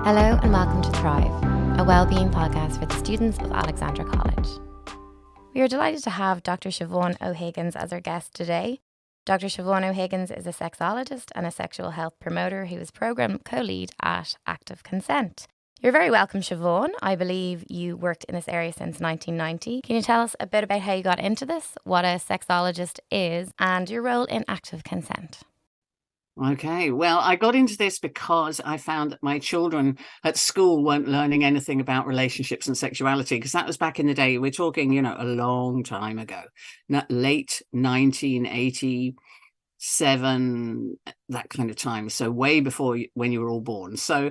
Hello and welcome to Thrive, a wellbeing podcast for the students of Alexandra College. We are delighted to have Dr. Siobhan O'Higgins as our guest today. Dr. Siobhan O'Higgins is a sexologist and a sexual health promoter who is program co-lead at Active Consent. You're very welcome, Siobhan. I believe you worked in this area since 1990. Can you tell us a bit about how you got into this, what a sexologist is, and your role in Active Consent? Okay, well, I got into this because I found that my children at school weren't learning anything about relationships and sexuality, because that was back in the day. We're talking, a long time ago, late 1987, that kind of time. So way before when you were all born. So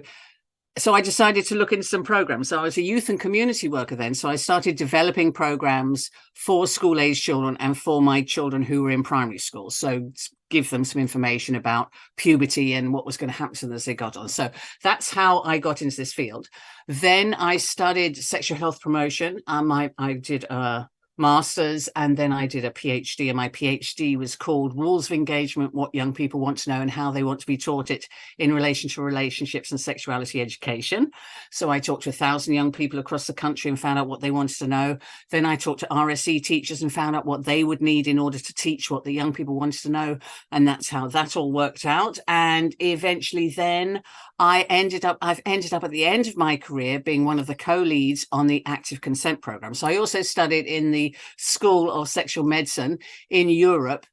I decided to look into some programs. So I was a youth and community worker then. So I started developing programs for school-age children and for my children who were in primary school. So give them some information about puberty and what was going to happen to them as they got on. So that's how I got into this field. Then I studied sexual health promotion. I did a master's and then I did a PhD, and my PhD was called Rules of Engagement: What Young People Want to Know and How They Want to be Taught It in Relation to Relationships and Sexuality Education. So I talked to 1,000 young people across the country and found out what they wanted to know. Then I talked to RSE teachers and found out what they would need in order to teach what the young people wanted to know. And that's how that all worked out. And eventually then I've ended up at the end of my career being one of the co-leads on the Active Consent program. So I also studied in the School of Sexual Medicine in Europe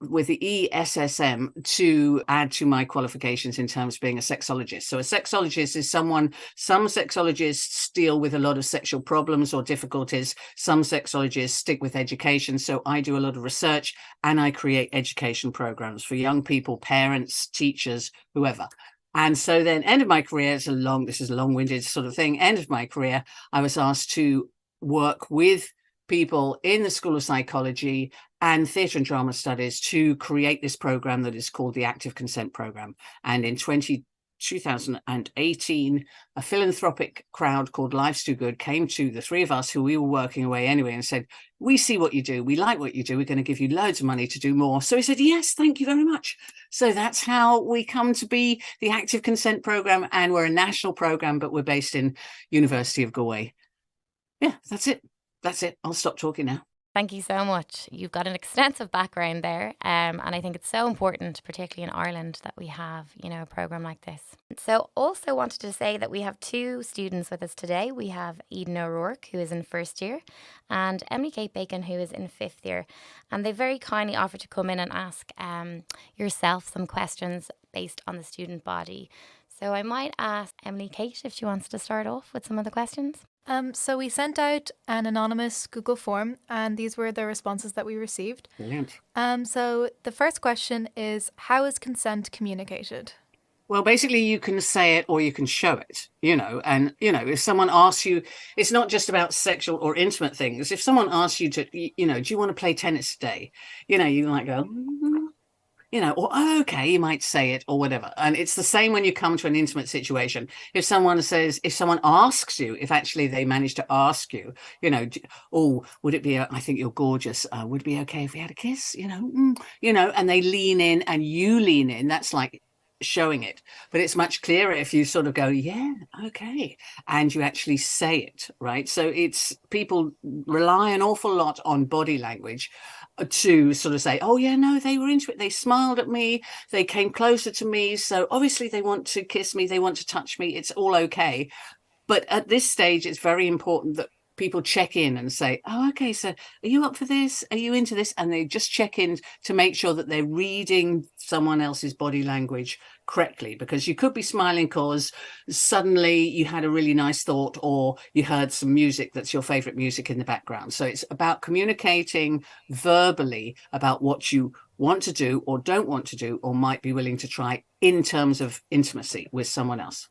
with the ESSM to add to my qualifications in terms of being a sexologist. So a sexologist is some sexologists deal with a lot of sexual problems or difficulties. Some sexologists stick with education. So I do a lot of research and I create education programs for young people, parents, teachers, whoever. And so then end of my career, this is a long-winded sort of thing. End of my career, I was asked to work with people in the School of Psychology and Theatre and Drama Studies to create this program that is called the Active Consent Program. And in 2018, a philanthropic crowd called Life's Too Good came to the three of us who we were working away anyway and said, we see what you do. We like what you do. We're going to give you loads of money to do more. So we said, yes, thank you very much. So that's how we come to be the Active Consent Program. And we're a national program, but we're based in University of Galway. Yeah, that's it. I'll stop talking now. Thank you so much. You've got an extensive background there, and I think it's so important, particularly in Ireland, that we have, a program like this. So also wanted to say that we have two students with us today. We have Eden O'Rourke, who is in first year, and Emily Kate Bacon, who is in fifth year. And they very kindly offered to come in and ask yourself some questions based on the student body. So I might ask Emily Kate if she wants to start off with some of the questions. So we sent out an anonymous Google form, and these were the responses that we received. Brilliant. So the first question is, how is consent communicated? Well, basically, you can say it or you can show it, and, if someone asks you, it's not just about sexual or intimate things. If someone asks you to, do you want to play tennis today? You might go, or oh, okay, you might say it or whatever. And it's the same when you come to an intimate situation. If someone asks you, if actually they manage to ask you, would it be, I think you're gorgeous. Would it be okay if we had a kiss? And they lean in and you lean in, that's like showing it. But it's much clearer if you sort of go, yeah, okay, and you actually say it, right? So people rely an awful lot on body language to sort of say, oh yeah, no, they were into it, they smiled at me, they came closer to me, so obviously they want to kiss me, they want to touch me, it's all okay. But at this stage, it's very important that people check in and say, oh, okay, so are you up for this? Are you into this? And they just check in to make sure that they're reading someone else's body language correctly, because you could be smiling because suddenly you had a really nice thought or you heard some music that's your favorite music in the background. So it's about communicating verbally about what you want to do or don't want to do or might be willing to try in terms of intimacy with someone else.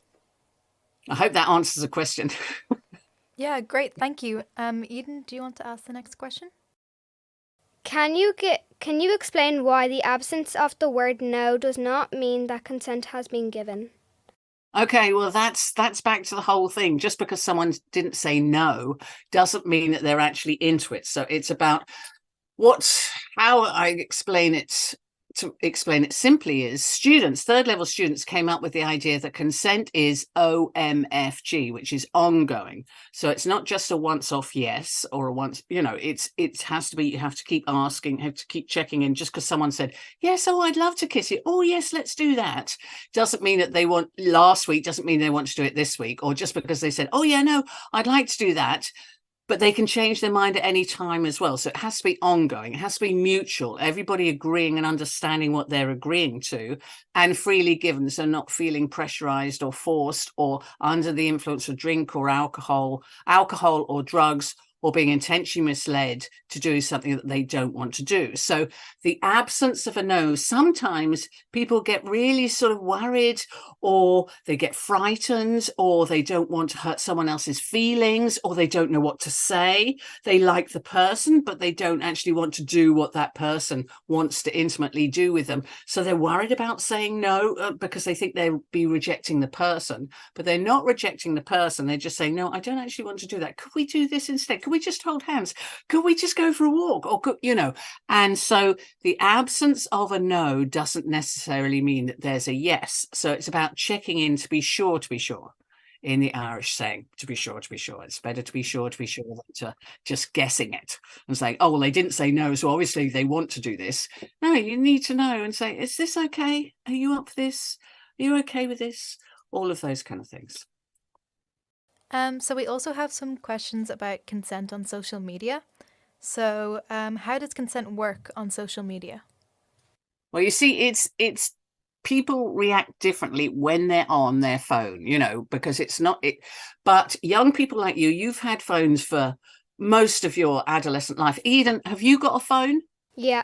I hope that answers the question. Yeah, great. Thank you. Eden, do you want to ask the next question? Can you explain why the absence of the word no does not mean that consent has been given? Okay, well, that's back to the whole thing. Just because someone didn't say no doesn't mean that they're actually into it. So it's about how I explain it to explain it simply is students, third level students, came up with the idea that consent is OMFG, which is ongoing. So it's not just a once off yes or a once, it has to be, you have to keep asking, have to keep checking in. Just because someone said, yes, oh, I'd love to kiss you. Oh, yes, let's do that. Doesn't mean that they want last week, doesn't mean they want to do it this week. Or just because they said, oh, yeah, no, I'd like to do that. But they can change their mind at any time as well. So it has to be ongoing. It has to be mutual. Everybody agreeing and understanding what they're agreeing to and freely given. So not feeling pressurized or forced or under the influence of drink or alcohol or drugs, or being intentionally misled to do something that they don't want to do. So the absence of a no, sometimes people get really sort of worried, or they get frightened, or they don't want to hurt someone else's feelings, or they don't know what to say. They like the person, but they don't actually want to do what that person wants to intimately do with them. So they're worried about saying no because they think they'll be rejecting the person, but they're not rejecting the person. They're just saying, no, I don't actually want to do that. Could we do this instead? Could we just hold hands? Could we just go for a walk? Or could, and so the absence of a no doesn't necessarily mean that there's a yes. So it's about checking in to be sure, in the Irish saying, to be sure. It's better to be sure than to just guessing it and saying, oh, well, they didn't say no, so obviously they want to do this. No, you need to know and say, is this okay? Are you up for this? Are you okay with this? All of those kind of things. So we also have some questions about consent on social media. So how does consent work on social media? Well, you see, it's people react differently when they're on their phone, because it's not it. But young people like you've had phones for most of your adolescent life. Eden, have you got a phone? Yeah.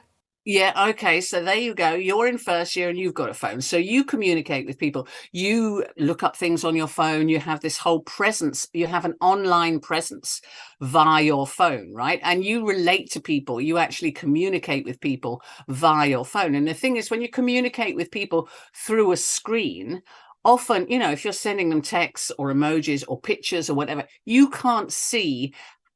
Yeah, okay, so there you go. You're in first year and you've got a phone. So you communicate with people. You look up things on your phone. You have this whole presence. You have an online presence via your phone, right? And you relate to people. You actually communicate with people via your phone. And the thing is, when you communicate with people through a screen, often, if you're sending them texts or emojis or pictures or whatever, you can't see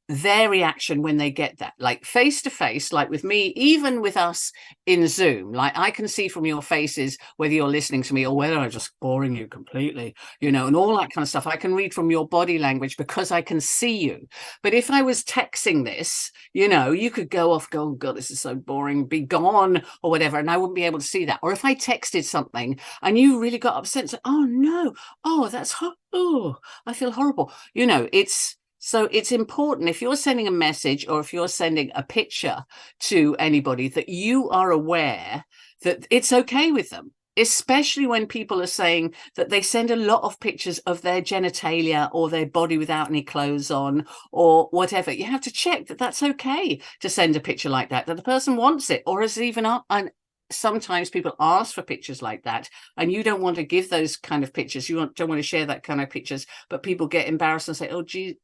their reaction when they get that, like face to face, like with me, even with us in Zoom, like I can see from your faces whether you're listening to me or whether I'm just boring you completely, and all that kind of stuff. I can read from your body language because I can see you. But if I was texting this, you could go off, go, oh God, this is so boring, be gone or whatever, and I wouldn't be able to see that. Or if I texted something and you really got upset, so, oh no, oh that's oh, I feel horrible. So it's important, if you're sending a message or if you're sending a picture to anybody, that you are aware that it's okay with them, especially when people are saying that they send a lot of pictures of their genitalia or their body without any clothes on or whatever. You have to check that that's okay to send a picture like that the person wants it or has even sometimes people ask for pictures like that and you don't want to give those kind of pictures. You don't want to share that kind of pictures, but people get embarrassed and say, oh, gee,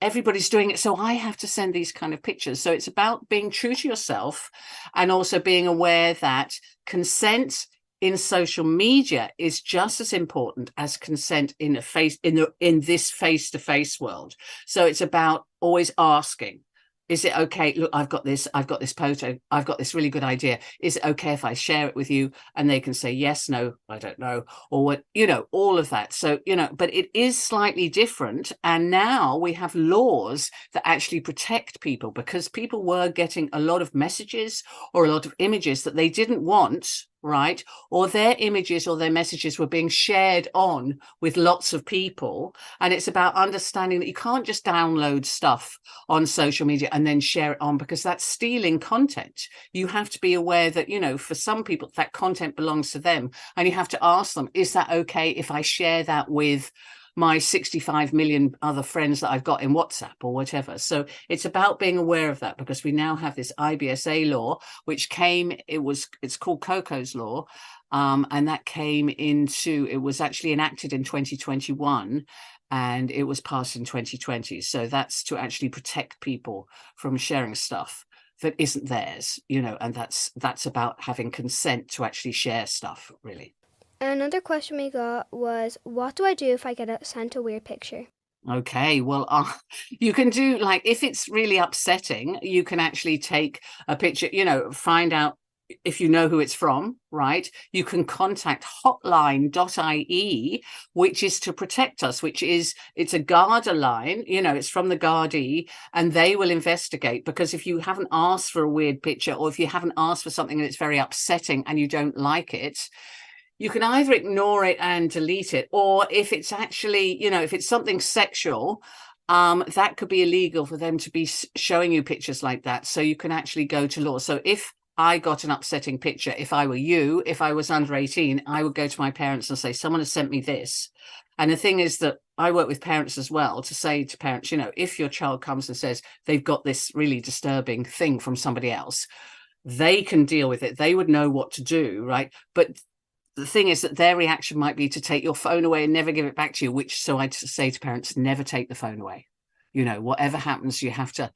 everybody's doing it, so I have to send these kind of pictures. So it's about being true to yourself and also being aware that consent in social media is just as important as consent in this face-to-face world. So it's about always asking, is it okay? Look, I've got this photo. I've got this really good idea. Is it okay if I share it with you? And they can say yes, no, I don't know, or what, all of that. So, but it is slightly different. And now we have laws that actually protect people, because people were getting a lot of messages or a lot of images that they didn't want, right? Or their images or their messages were being shared on with lots of people. And it's about understanding that you can't just download stuff on social media and then share it on, because that's stealing content. You have to be aware that, for some people, that content belongs to them. And you have to ask them, is that okay if I share that with my 65 million other friends that I've got in WhatsApp or whatever? So it's about being aware of that, because we now have this IBSA law, which it's called Coco's law. And that it was actually enacted in 2021 and it was passed in 2020. So that's to actually protect people from sharing stuff that isn't theirs, and that's about having consent to actually share stuff, really. Another question we got was, what do I do if I get sent a weird picture? Okay, well, you can do, like, if it's really upsetting, you can actually take a picture, find out if you know who it's from, right, you can contact hotline.ie, which is to protect us, it's a Garda line, it's from the Gardaí, and they will investigate, because if you haven't asked for a weird picture, or if you haven't asked for something and it's very upsetting and you don't like it, you can either ignore it and delete it, or if it's actually, if it's something sexual, that could be illegal for them to be showing you pictures like that. So you can actually go to law. So if I got an upsetting picture, if I were you, if I was under 18, I would go to my parents and say, someone has sent me this. And the thing is that I work with parents as well, to say to parents, if your child comes and says they've got this really disturbing thing from somebody else, they can deal with it. They would know what to do, right? But the thing is that their reaction might be to take your phone away and never give it back to you, so I'd say to parents, never take the phone away. Whatever happens, you have to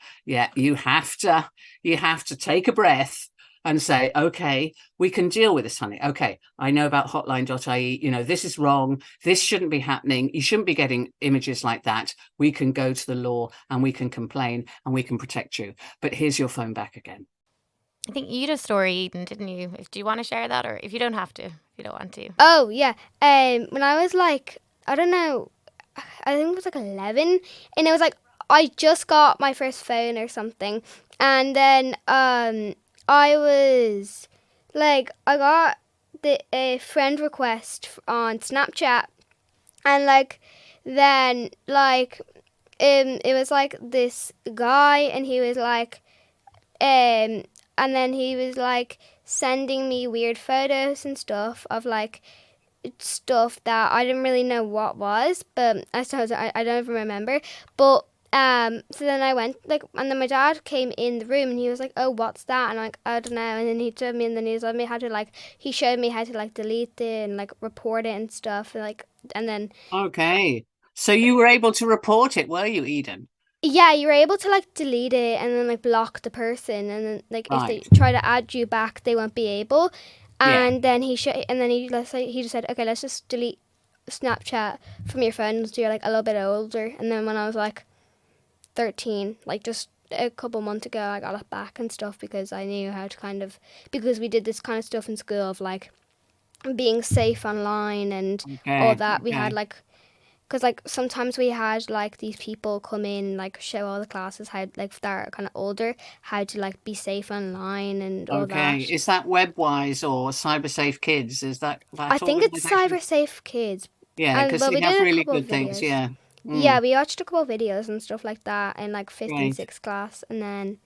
take a breath and say, okay, we can deal with this, honey. Okay, I know about hotline.ie, this is wrong. This shouldn't be happening. You shouldn't be getting images like that. We can go to the law and we can complain and we can protect you. But here's your phone back again. I think you had a story, Eden, didn't you? Do you want to share that, or if you don't have to, if you don't want to? Oh, yeah. When I was like, I don't know, I think it was like 11, and it was like, I just got my first phone or something, and then I was like, I got a friend request on Snapchat, and like, then like, it was like this guy, and he was like, and then he was like sending me weird photos and stuff of like stuff that I didn't really know what was, but I suppose I don't even remember. But so then I went like, and then my dad came in the room and he was like, "Oh, what's that?" And I'm like, "I don't know." And then he told me, and then he showed me how to like delete it and like report it and stuff, and like, and then. Okay, so you were able to report it, were you, Eden? Yeah, you were able to like delete it and then like block the person, and then like if they try to add you back, they won't be able. And then he just said, okay, let's just delete Snapchat from your phone until you're like a little bit older. And then when I was like 13, like just a couple months ago, I got it back and stuff, because I knew how to because we did this kind of stuff in school of like being safe online and all that. We had like, because like sometimes we had like these people come in, like show all the classes how, like that are kind of older, how to like be safe online and all that. Okay, is that WebWise or Cyber Safe Kids? Is that I think it's Cyber Safe Kids. Yeah, because they have really good things. Yeah. Yeah, we watched a couple of videos and stuff like that in like 5th and 6th class, and then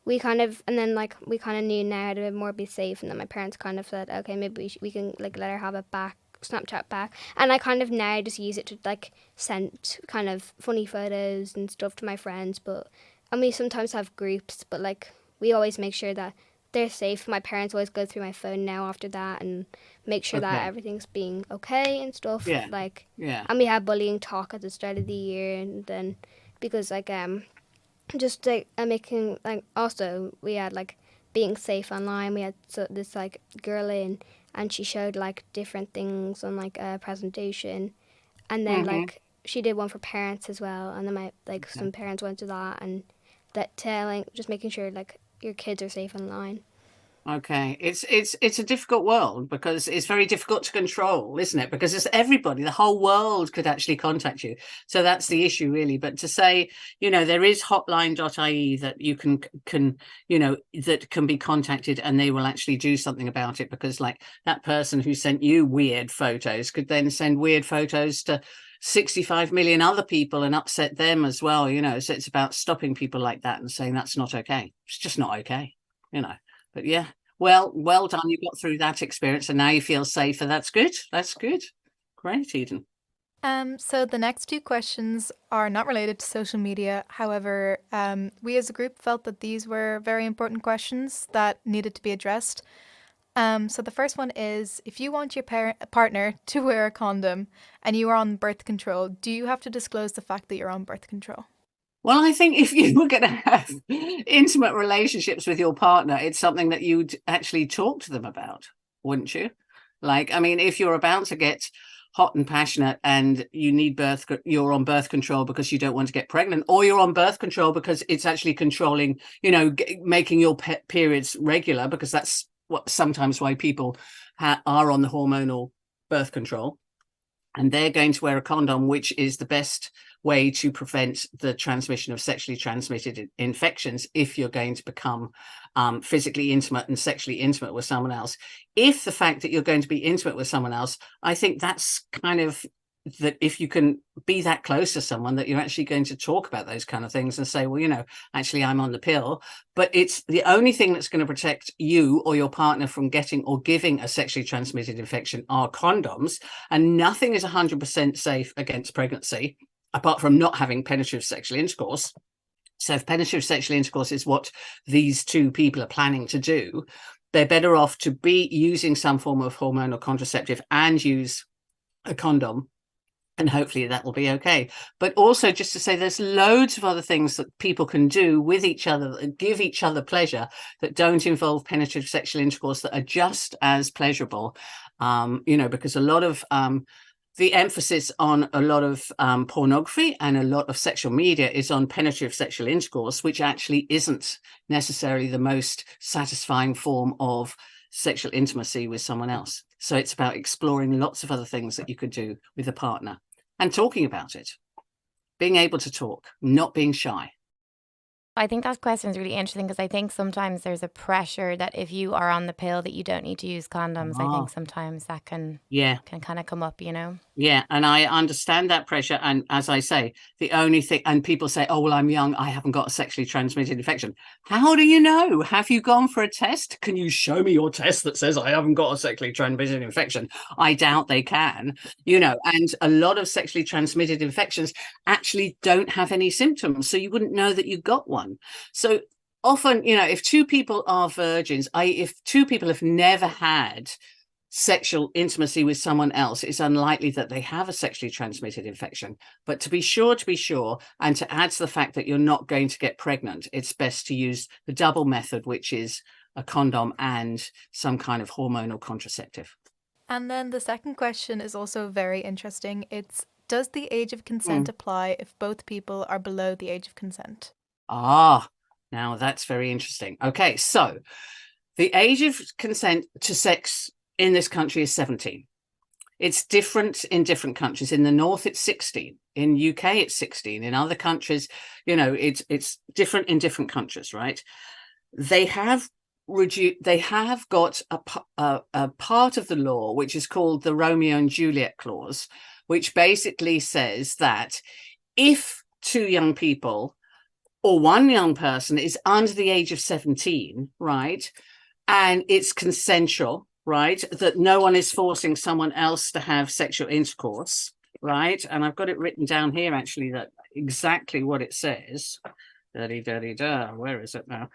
we kind of knew now how to more be safe, and then my parents kind of said, okay, maybe we can like let her have it back, Snapchat back, and I kind of now just use it to like send kind of funny photos and stuff to my friends, and we sometimes have groups, but like we always make sure that they're safe. My parents always go through my phone now after that and make sure that everything's being okay and stuff. And we had bullying talk at the start of the year, and then because like just like making like, also we had like being safe online. We had this like girl in, and she showed like different things on like a presentation, and then like she did one for parents as well, and then some parents went to that, and that just making sure like your kids are safe online. Okay, it's a difficult world, because it's very difficult to control, isn't it? Because it's everybody, the whole world could actually contact you. So that's the issue, really. But to say, there is hotline.ie that you can that can be contacted, and they will actually do something about it, because like that person who sent you weird photos could then send weird photos to 65 million other people and upset them as well, so it's about stopping people like that and saying that's not okay. It's just not okay, But yeah, well done. You got through that experience and now you feel safer. That's good. Great, Eden. So the next two questions are not related to social media. However, we as a group felt that these were very important questions that needed to be addressed. So the first one is, if you want your partner to wear a condom and you are on birth control, do you have to disclose the fact that you're on birth control? Well, I think if you were going to have intimate relationships with your partner, it's something that you'd actually talk to them about, wouldn't you? Like, I mean, if you're about to get hot and passionate and you need you're on birth control because you don't want to get pregnant, or you're on birth control because it's actually controlling, making your periods regular, because that's sometimes why people are on the hormonal birth control, and they're going to wear a condom, which is the best way to prevent the transmission of sexually transmitted infections if you're going to become physically intimate and sexually intimate with someone else. If the fact that you're going to be intimate with someone else, I think that's kind of that if you can be that close to someone that you're actually going to talk about those kind of things and say, well, you know, actually I'm on the pill, but it's the only thing that's going to protect you or your partner from getting or giving a sexually transmitted infection are condoms, and nothing is 100% safe against pregnancy apart from not having penetrative sexual intercourse. So if penetrative sexual intercourse is what these two people are planning to do, they're better off to be using some form of hormonal contraceptive and use a condom, and hopefully that will be okay. But also just to say there's loads of other things that people can do with each other that give each other pleasure that don't involve penetrative sexual intercourse that are just as pleasurable, you know, because a lot of the emphasis on a lot of pornography and a lot of sexual media is on penetrative sexual intercourse, which actually isn't necessarily the most satisfying form of sexual intimacy with someone else. So it's about exploring lots of other things that you could do with a partner and talking about it, being able to talk, not being shy. I think that question is really interesting because I think sometimes there's a pressure that if you are on the pill that you don't need to use condoms. I think sometimes that can kind of come up, you know. Yeah, and I understand that pressure. And as I say, the only thing, and people say, oh, well, I'm young, I haven't got a sexually transmitted infection. How do you know? Have you gone for a test? Can you show me your test that says I haven't got a sexually transmitted infection? I doubt they can, you know, and a lot of sexually transmitted infections actually don't have any symptoms. So you wouldn't know that you got one. So often, you know, if two people are virgins, if two people have never had sexual intimacy with someone else, it's unlikely that they have a sexually transmitted infection. But to be sure, and to add to the fact that you're not going to get pregnant, it's best to use the double method, which is a condom and some kind of hormonal contraceptive. And then the second question is also very interesting. It's, does the age of consent apply if both people are below the age of consent? Now that's very interesting. Okay, so the age of consent to sex in this country is 17. It's different in different countries. In the north, it's 16. In UK, it's 16. In other countries, you know, it's different in different countries, right? They have got a part of the law which is called the Romeo and Juliet clause, which basically says that if two young people or one young person is under the age of 17, right, and it's consensual, right, that no one is forcing someone else to have sexual intercourse, right, and I've got it written down here actually that exactly what it says. Where is it now?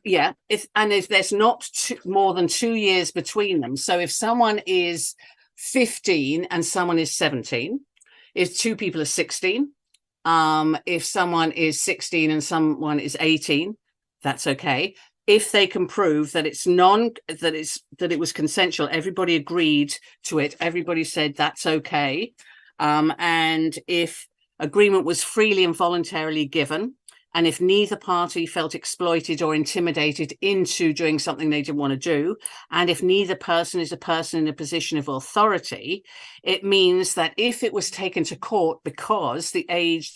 If there's not more than 2 years between them. So if someone is 15 and someone is 17, if two people are 16, if someone is 16 and someone is 18, that's okay. If they can prove that it was consensual, everybody agreed to it, everybody said that's okay, and if agreement was freely and voluntarily given, and if neither party felt exploited or intimidated into doing something they didn't want to do, and if neither person is a person in a position of authority, it means that if it was taken to court, because the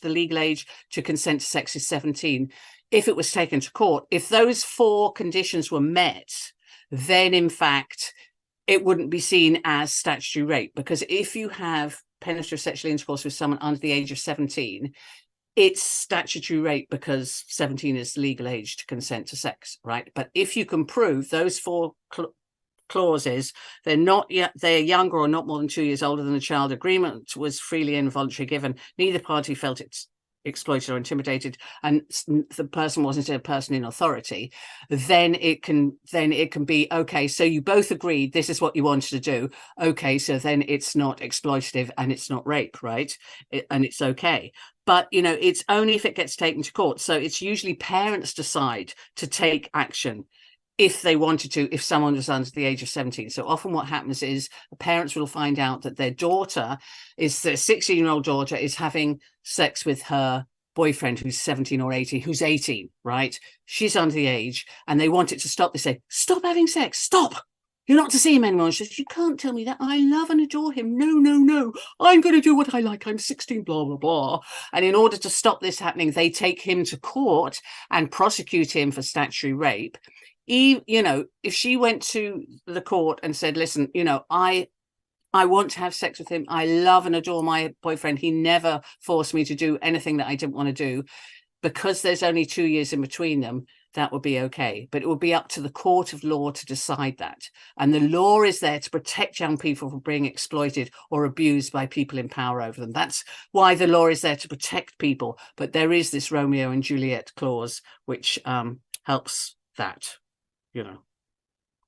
legal age to consent to sex is 17, if it was taken to court, if those 4 conditions were met, then in fact, it wouldn't be seen as statutory rape, because if you have penetrative sexual intercourse with someone under the age of 17, it's statutory rape because 17 is the legal age to consent to sex, right? But if you can prove those 4 clauses, they're younger or not more than 2 years older than the child, agreement was freely and voluntarily given, neither party felt it's exploited or intimidated, and the person wasn't a person in authority, then it can be okay, so you both agreed this is what you wanted to do, okay, so then it's not exploitative and it's not rape, right? And it's okay. But you know, it's only if it gets taken to court. So it's usually parents decide to take action if they wanted to, if someone was under the age of 17. So often what happens is parents will find out that their 16-year-old daughter is having sex with her boyfriend who's 17 or 18, who's 18, right? She's under the age and they want it to stop. They say, stop having sex, stop. You're not to see him anymore. And she says, you can't tell me that. I love and adore him. No, no, no. I'm going to do what I like. I'm 16, blah, blah, blah. And in order to stop this happening, they take him to court and prosecute him for statutory rape. If she went to the court and said, listen, I want to have sex with him. I love and adore my boyfriend. He never forced me to do anything that I didn't want to do. Because there's only 2 years in between them, that would be okay. But it would be up to the court of law to decide that. And the law is there to protect young people from being exploited or abused by people in power over them. That's why the law is there, to protect people. But there is this Romeo and Juliet clause, which helps that,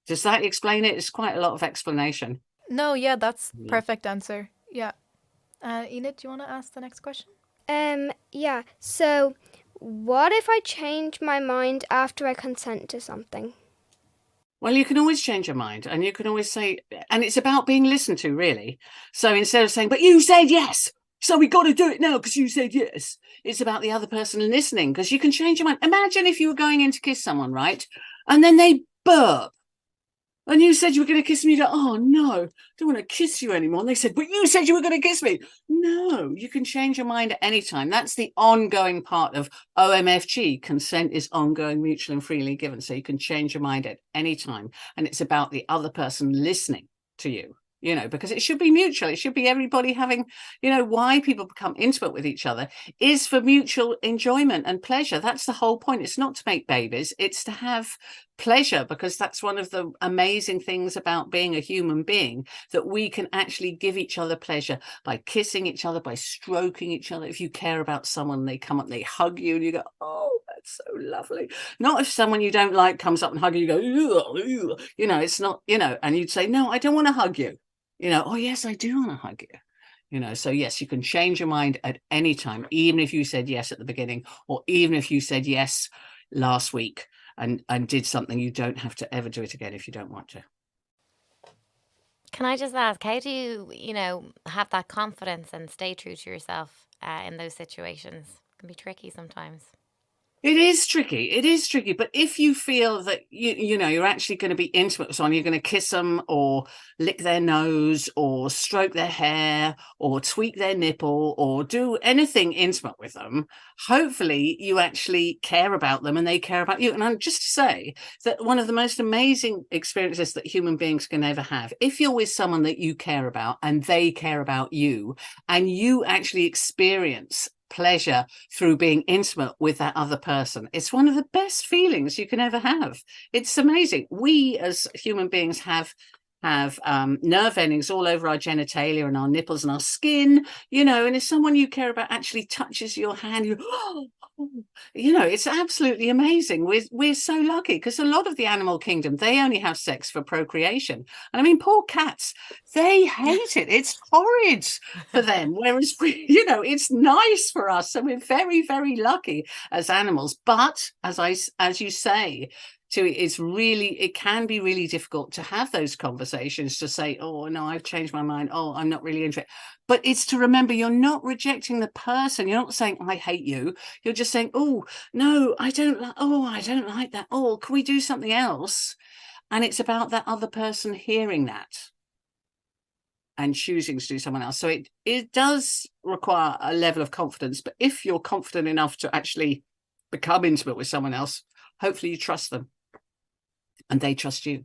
Does that explain it? It's quite a lot of explanation. No, yeah, that's perfect answer. Yeah. Enid, do you want to ask the next question? Yeah. So, what if I change my mind after I consent to something? Well, you can always change your mind, and you can always say, and it's about being listened to, really. So instead of saying, but you said yes, so we got to do it now because you said yes, it's about the other person listening, because you can change your mind. Imagine if you were going in to kiss someone, right? And then they burp. And you said you were going to kiss me. You go, oh, no, I don't want to kiss you anymore. And they said, but you said you were going to kiss me. No, you can change your mind at any time. That's the ongoing part of OMFG. Consent is ongoing, mutual and freely given. So you can change your mind at any time. And it's about the other person listening to you, because it should be mutual. It should be everybody having, why people become intimate with each other is for mutual enjoyment and pleasure. That's the whole point. It's not to make babies. It's to have pleasure, because that's one of the amazing things about being a human being, that we can actually give each other pleasure by kissing each other, by stroking each other. If you care about someone, they come up, they hug you and you go, oh, that's so lovely. Not if someone you don't like comes up and hug you, you go, ew. It's not, and you'd say, no, I don't want to hug you. Oh, yes, I do want to hug you. So yes, you can change your mind at any time, even if you said yes at the beginning, or even if you said yes last week and did something. You don't have to ever do it again if you don't want to. Can I just ask, how do you, have that confidence and stay true to yourself in those situations? It can be tricky sometimes. It is tricky. But if you feel that, you're actually going to be intimate with someone, you're going to kiss them or lick their nose or stroke their hair or tweak their nipple or do anything intimate with them, hopefully you actually care about them and they care about you. And I'm just to say that one of the most amazing experiences that human beings can ever have, if you're with someone that you care about and they care about you, and you actually experience pleasure through being intimate with that other person, it's one of the best feelings you can ever have. It's amazing. We as human beings have nerve endings all over our genitalia and our nipples and our skin, and if someone you care about actually touches your hand, it's absolutely amazing. We're so lucky, because a lot of the animal kingdom, they only have sex for procreation. And I mean, poor cats, they hate it. It's horrid for them. Whereas it's nice for us. So we're very, very lucky as animals. But as you say, it can be really difficult to have those conversations, to say, oh no, I've changed my mind, oh, I'm not really interested. But it's to remember, you're not rejecting the person. You're not saying I hate you. You're just saying, oh no, I don't like that. Oh, can we do something else? And it's about that other person hearing that and choosing to do someone else. So it does require a level of confidence. But if you're confident enough to actually become intimate with someone else, hopefully you trust them and they trust you.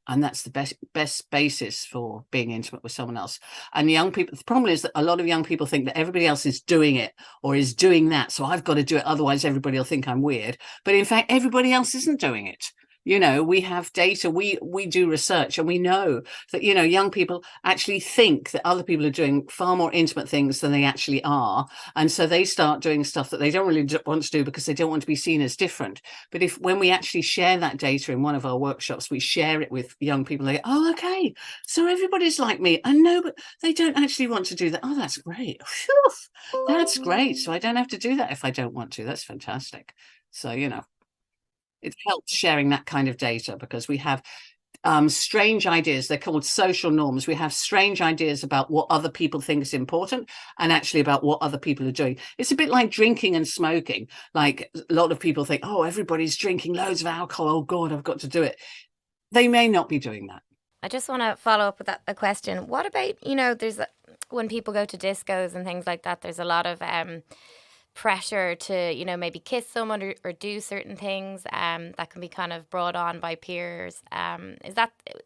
And that's the best basis for being intimate with someone else. And young people, the problem is that a lot of young people think that everybody else is doing it or is doing that, so I've got to do it, otherwise everybody will think I'm weird. But in fact, everybody else isn't doing it. We have data, we do research, and we know that, young people actually think that other people are doing far more intimate things than they actually are. And so they start doing stuff that they don't really want to do because they don't want to be seen as different. But when we actually share that data in one of our workshops, we share it with young people, they go, oh, okay, so everybody's like me. I know, but they don't actually want to do that. Oh, that's great. Whew, that's great. So I don't have to do that if I don't want to. That's fantastic. So, it helps sharing that kind of data, because we have strange ideas. They're called social norms. We have strange ideas about what other people think is important and actually about what other people are doing. It's a bit like drinking and smoking. Like a lot of people think, oh, everybody's drinking loads of alcohol. Oh, God, I've got to do it. They may not be doing that. I just want to follow up with a question. What about, when people go to discos and things like that, there's a lot of pressure to, maybe kiss someone or do certain things that can be kind of brought on by peers.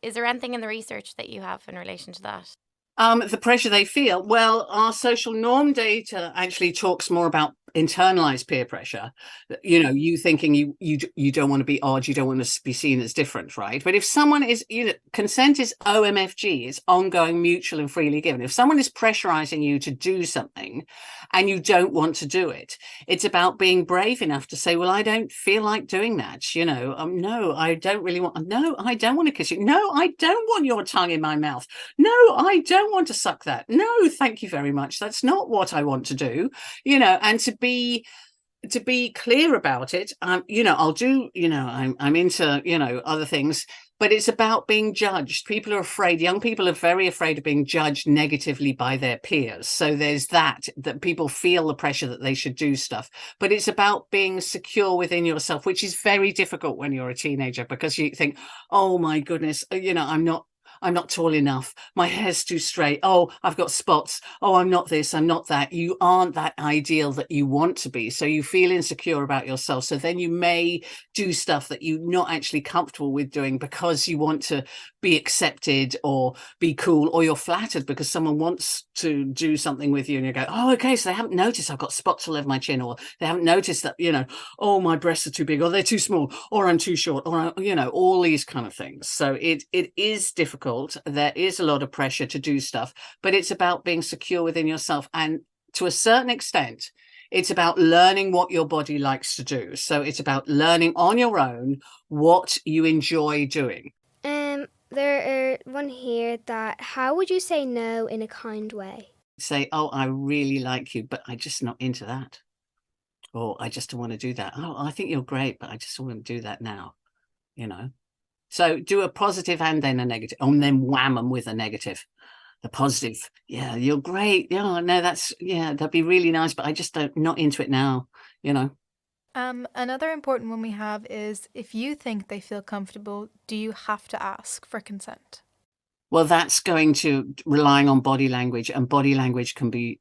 Is there anything in the research that you have in relation to that? The pressure they feel. Well, our social norm data actually talks more about internalized peer pressure. You thinking you don't want to be odd, you don't want to be seen as different, right? But if someone is, consent is OMFG, it's ongoing, mutual, and freely given. If someone is pressurizing you to do something and you don't want to do it, it's about being brave enough to say, well, I don't feel like doing that. No, I don't really want. No, I don't want to kiss you. No, I don't want your tongue in my mouth. No, I don't want to suck that. No, thank you very much. That's not what I want to do. And to be clear about it. I'll do. I'm into other things, but it's about being judged. People are afraid. Young people are very afraid of being judged negatively by their peers. So there's that people feel the pressure that they should do stuff. But it's about being secure within yourself, which is very difficult when you're a teenager, because you think, oh my goodness, I'm not tall enough. My hair's too straight. Oh, I've got spots. Oh, I'm not this. I'm not that. You aren't that ideal that you want to be. So you feel insecure about yourself. So then you may do stuff that you're not actually comfortable with doing because you want to be accepted or be cool, or you're flattered because someone wants to do something with you and you go, oh, okay, so they haven't noticed I've got spots all over my chin, or they haven't noticed that, oh, my breasts are too big, or they're too small, or I'm too short, or, all these kind of things. So it is difficult. There is a lot of pressure to do stuff, but it's about being secure within yourself. And to a certain extent, it's about learning what your body likes to do. So it's about learning on your own what you enjoy doing. There are one here that, how would you say no in a kind way? Say, oh, I really like you, but I'm just not into that. Or I just don't want to do that. Oh, I think you're great, but I just don't want to do that now. So do a positive and then a negative, and then wham them with a negative. The positive, yeah, you're great. Yeah, no, that'd be really nice, but I just not into it now, Another important one we have is, if you think they feel comfortable, do you have to ask for consent? Well, that's going to relying on body language, and body language can be,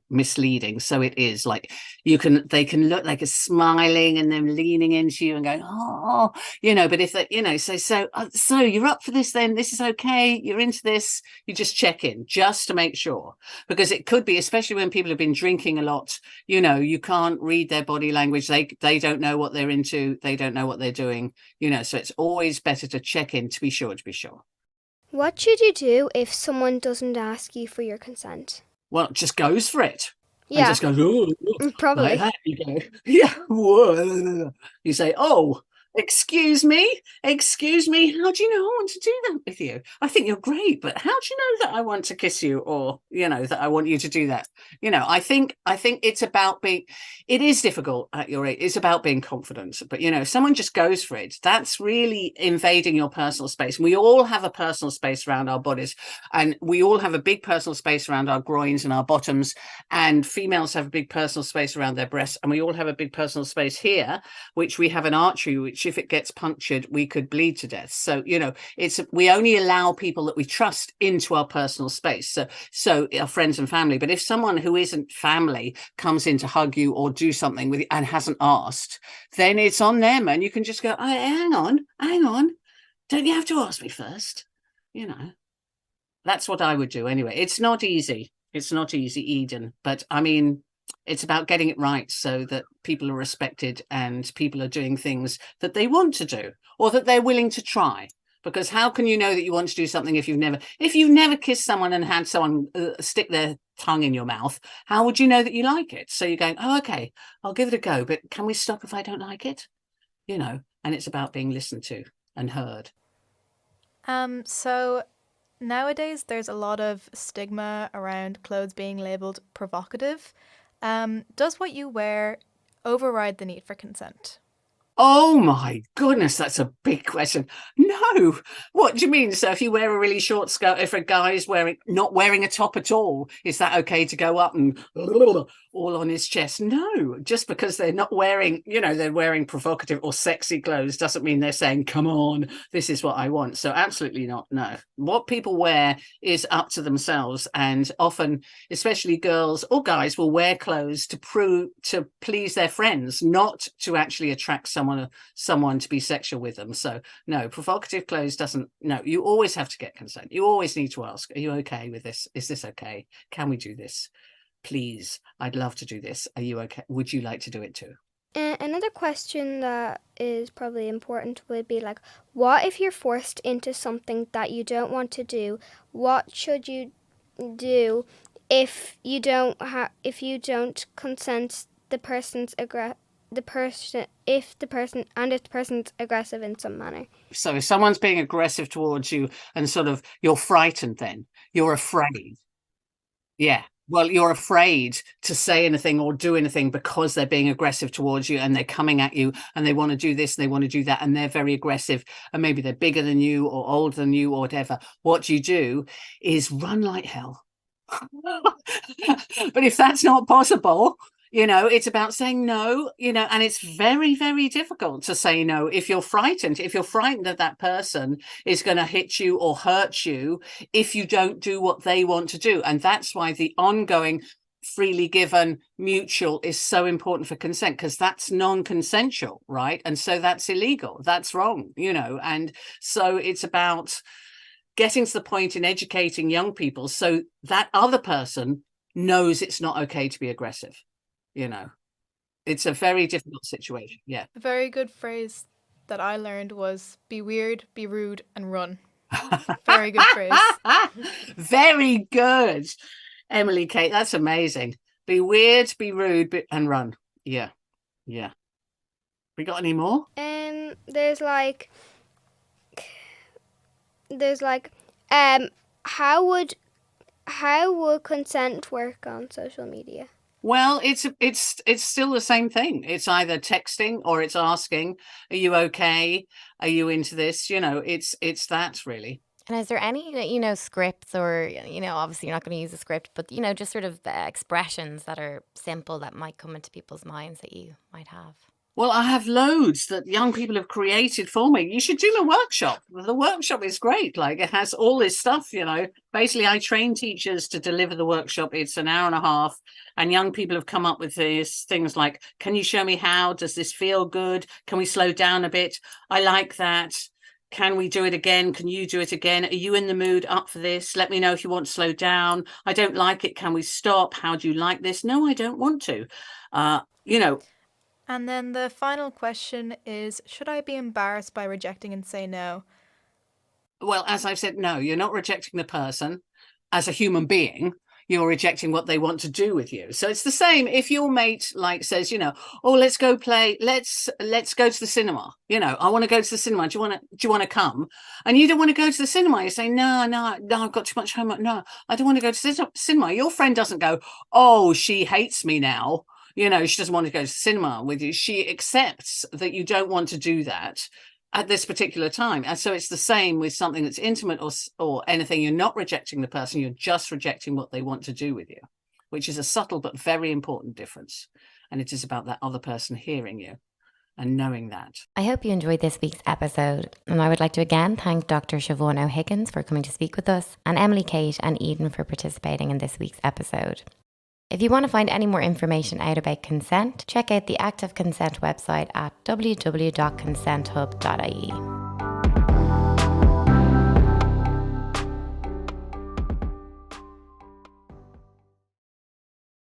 misleading. So it is like they can look like a smiling and then leaning into you and going, oh, but if they, so you're up for this, then this is okay. You're into this. You just check in just to make sure, because it could be, especially when people have been drinking a lot, you can't read their body language. They don't know what they're into. They don't know what they're doing, so it's always better to check in to be sure. What should you do if someone doesn't ask you for your consent? Well, it just goes for it. Yeah. And just goes, probably. Like that. You go, yeah. Whoa. You say, oh, excuse me. How do you know I want to do that with you? I think you're great, but how do you know that I want to kiss you, or, that I want you to do that? I think it's about it is difficult at your age. It's about being confident. But, if someone just goes for it, that's really invading your personal space. We all have a personal space around our bodies, and we all have a big personal space around our groins and our bottoms, and females have a big personal space around their breasts, and we all have a big personal space here, which we have an artery, which if it gets punctured, we could bleed to death. So, we only allow people that we trust into our personal space. So our friends and family. But if someone who isn't family comes in to hug you or do something with you and hasn't asked, then it's on them. And you can just go, oh, hang on. Don't you have to ask me first? That's what I would do anyway. It's not easy, Eden. But I mean, it's about getting it right so that people are respected and people are doing things that they want to do or that they're willing to try. Because how can you know that you want to do something if you've never kissed someone and had someone stick their tongue in your mouth? How would you know that you like it? So you're going, oh, okay, I'll give it a go, but can we stop if I don't like it? And it's about being listened to and heard. So nowadays there's a lot of stigma around clothes being labelled provocative. Does what you wear override the need for consent? Oh my goodness, that's a big question. No. What do you mean? So if you wear a really short skirt, if a guy is not wearing a top at all, is that okay to go up and all on his chest? No. Just because they're not wearing, they're wearing provocative or sexy clothes doesn't mean they're saying, come on, this is what I want. So absolutely not. No. What people wear is up to themselves, and often, especially girls or guys, will wear clothes to please their friends, not to actually attract someone to be sexual with them. So no, provocative clothes you always have to get consent. You always need to ask, are you okay with this? Is this okay? Can we do this? Please, I'd love to do this. Are you okay? Would you like to do it too? Another question that is probably important would be like, what if you're forced into something that you don't want to do? What should you do if you don't consent if the person's aggressive in some manner? So if someone's being aggressive towards you and sort of you're frightened, then you're afraid. Yeah. Well, you're afraid to say anything or do anything because they're being aggressive towards you, and they're coming at you and they want to do this and they want to do that, and they're very aggressive, and maybe they're bigger than you or older than you or whatever. What you do is run like hell. But if that's not possible, it's about saying no, and it's very, very difficult to say no if you're frightened that that person is going to hit you or hurt you if you don't do what they want to do. And that's why the ongoing, freely given, mutual is so important for consent, because that's non-consensual, right? And so that's illegal. That's wrong, and so it's about getting to the point in educating young people so that other person knows it's not okay to be aggressive. It's a very difficult situation. Yeah. A very good phrase that I learned was be weird, be rude, and run. Very good phrase. Very good, Emily Kate. That's amazing. Be weird, be rude, and run. Yeah. We got any more? There's how would consent work on social media? Well, it's still the same thing. It's either texting or it's asking, are you okay? Are you into this? It's that really. And is there any, scripts or, obviously you're not going to use a script, but, just sort of expressions that are simple that might come into people's minds that you might have? Well, I have loads that young people have created for me. You should do the workshop. The workshop is great. Like, it has all this stuff, Basically, I train teachers to deliver the workshop. It's an hour and a half. And young people have come up with these things like, can you show me how? Does this feel good? Can we slow down a bit? I like that. Can we do it again? Can you do it again? Are you in the mood up for this? Let me know if you want to slow down. I don't like it. Can we stop? How do you like this? No, I don't want to. And then the final question is, should I be embarrassed by rejecting and say no? Well, as I've said, no, you're not rejecting the person as a human being. You're rejecting what they want to do with you. So it's the same if your mate says, oh, let's go play. Let's go to the cinema. I want to go to the cinema. Do you want to come? And you don't want to go to the cinema. You say, no, I've got too much homework. No, I don't want to go to the cinema. Your friend doesn't go, oh, she hates me now. She doesn't want to go to the cinema with you. She accepts that you don't want to do that at this particular time. And so it's the same with something that's intimate or anything. You're not rejecting the person. You're just rejecting what they want to do with you, which is a subtle but very important difference. And it is about that other person hearing you and knowing that. I hope you enjoyed this week's episode. And I would like to again thank Dr. Siobhan O'Higgins for coming to speak with us, and Emily, Kate and Eden for participating in this week's episode. If you want to find any more information out about consent, check out the Active Consent website at www.consenthub.ie.